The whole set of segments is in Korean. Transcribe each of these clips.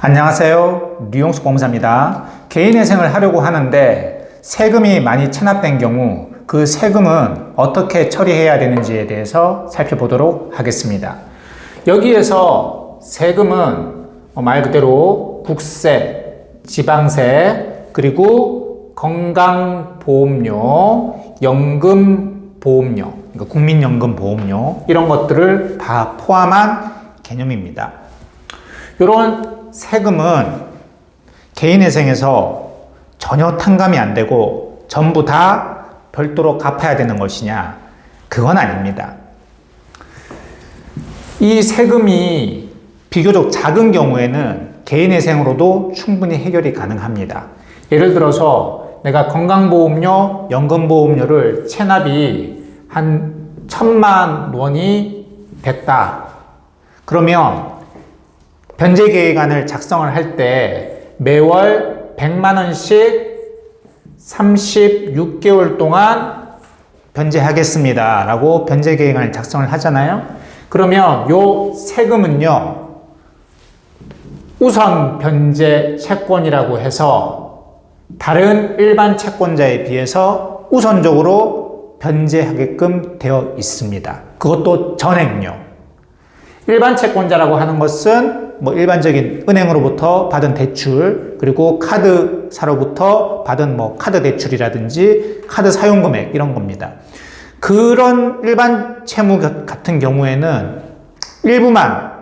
안녕하세요. 류용숙 법무사입니다. 개인회생을 하려고 하는데 세금이 많이 체납된 경우 그 세금은 어떻게 처리해야 되는지에 대해서 살펴보도록 하겠습니다. 여기에서 세금은 말 그대로 국세, 지방세, 그리고 건강보험료, 연금보험료, 그러니까 국민연금보험료 이런 것들을 다 포함한 개념입니다. 이런 세금은 개인회생에서 전혀 탕감이 안 되고 전부 다 별도로 갚아야 되는 것이냐? 그건 아닙니다. 이 세금이 비교적 작은 경우에는 개인회생으로도 충분히 해결이 가능합니다. 예를 들어서 내가 건강보험료, 연금보험료를 체납이 한 1,000만 원이 됐다. 그러면 변제계획안을 작성을 할 때 매월 100만 원씩 36개월 동안 변제하겠습니다 라고 변제계획안을 작성을 하잖아요. 그러면 요 세금은요, 우선 변제 채권이라고 해서 다른 일반 채권자에 비해서 우선적으로 변제하게끔 되어 있습니다. 그것도 전액료. 일반 채권자라고 하는 것은 일반적인 은행으로부터 받은 대출, 그리고 카드사로부터 받은 카드 대출이라든지 카드 사용금액 이런 겁니다. 그런 일반 채무 같은 경우에는 일부만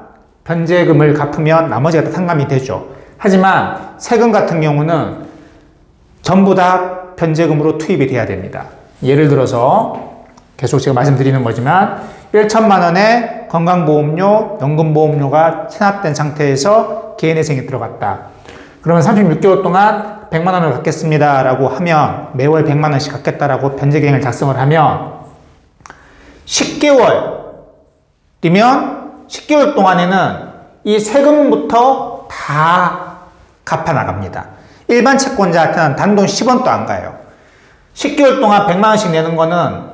변제금을 갚으면 나머지가 다 탕감이 되죠. 하지만 세금 같은 경우는 전부 다 변제금으로 투입이 돼야 됩니다. 예를 들어서 계속 제가 말씀드리는 거지만 1,000만 원의 건강보험료, 연금보험료가 체납된 상태에서 개인회생에 들어갔다. 그러면 36개월 동안 100만 원을 갚겠습니다 라고 하면 매월 100만 원씩 갚겠다라고 변제계획을 작성을 하면 10개월이면 10개월 동안에는 이 세금부터 다 갚아 나갑니다. 일반 채권자한테는 단돈 10원도 안 가요. 10개월 동안 100만 원씩 내는 거는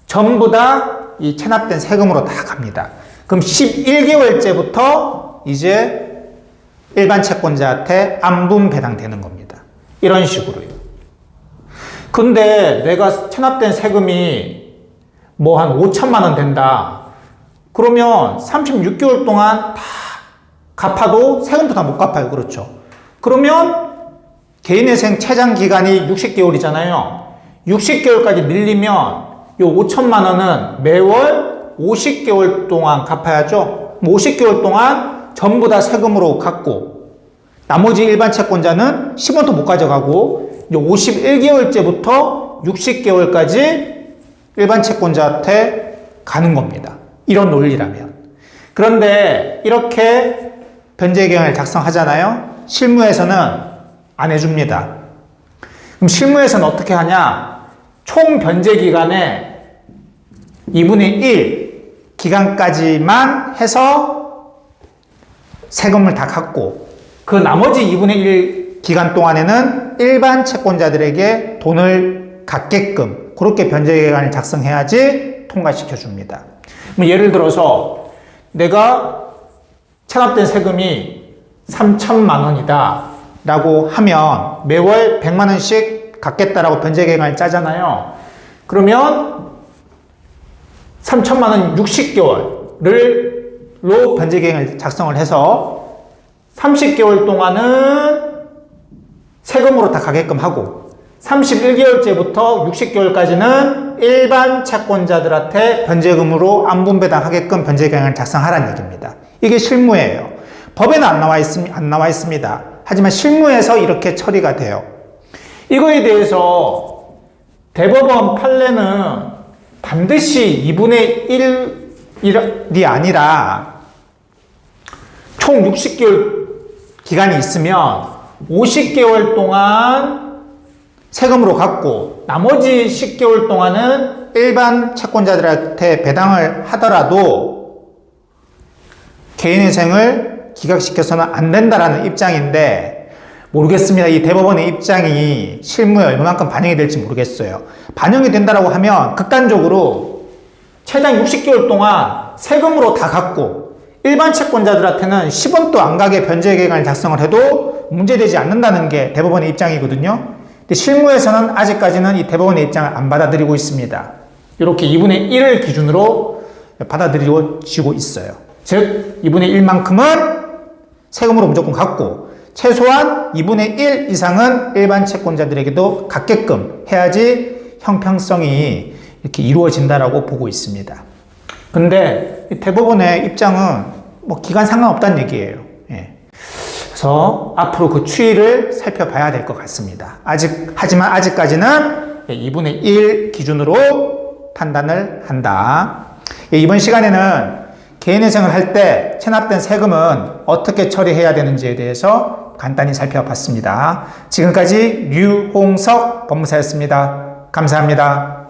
전부 다 이 체납된 세금으로 다 갑니다. 그럼 11개월째부터 이제 일반 채권자한테 안분 배당되는 겁니다. 이런 식으로요. 근데 내가 체납된 세금이 한 5천만 원 된다. 그러면 36개월 동안 다 갚아도 세금도 다 못 갚아요. 그렇죠? 그러면 개인회생 최장 기간이 60개월이잖아요. 60개월까지 밀리면 요 5천만 원은 매월 50개월 동안 갚아야죠. 50개월 동안 전부 다 세금으로 갚고 나머지 일반 채권자는 10원도 못 가져가고 51개월째부터 60개월까지 일반 채권자한테 가는 겁니다. 이런 논리라면. 그런데 이렇게 변제계획을 작성하잖아요. 실무에서는 안 해줍니다. 그럼 실무에서는 어떻게 하냐? 총 변제기간에 2분의 1 기간까지만 해서 세금을 다 갚고 그 나머지 2분의 1 기간 동안에는 일반 채권자들에게 돈을 갚게끔 그렇게 변제계획안을 작성해야지 통과시켜 줍니다. 예를 들어서 내가 체납된 세금이 3천만 원이다 라고 하면 매월 100만 원씩 갚겠다라고 변제계획안을 짜잖아요. 그러면 3천만 원 60개월로 변제계획을 작성을 해서 30개월 동안은 세금으로 다 가게끔 하고 31개월째부터 60개월까지는 일반 채권자들한테 변제금으로 안분배당하게끔 변제계획을 작성하라는 얘기입니다. 이게 실무예요. 법에는 안 나와 있습니다. 하지만 실무에서 이렇게 처리가 돼요. 이거에 대해서 대법원 판례는 반드시 2분의 1이 아니라 총 60개월 기간이 있으면 50개월 동안 세금으로 갚고 나머지 10개월 동안은 일반 채권자들한테 배당을 하더라도 개인회생을 기각시켜서는 안 된다라는 입장인데 모르겠습니다. 이 대법원의 입장이 실무에 얼마만큼 반영이 될지 모르겠어요. 반영이 된다라고 하면 극단적으로 최장 60개월 동안 세금으로 다 갚고 일반 채권자들한테는 10원도 안 가게 변제 계획안을 작성을 해도 문제되지 않는다는 게 대법원의 입장이거든요. 근데 실무에서는 아직까지는 이 대법원의 입장을 안 받아들이고 있습니다. 이렇게 2분의 1을 기준으로 받아들여지고 있어요. 즉 2분의 1만큼은 세금으로 무조건 갚고 최소한 2분의 1 이상은 일반 채권자들에게도 갖게끔 해야지 형평성이 이렇게 이루어진다라고 보고 있습니다. 근데 대법원의 입장은 뭐 기간 상관없다는 얘기예요. 예. 그래서 앞으로 그 추이를 살펴봐야 될 것 같습니다. 하지만 아직까지는 2분의 1 기준으로 판단을 한다. 예, 이번 시간에는 개인회생을 할 때 체납된 세금은 어떻게 처리해야 되는지에 대해서 간단히 살펴봤습니다. 지금까지 류홍석 법무사였습니다. 감사합니다.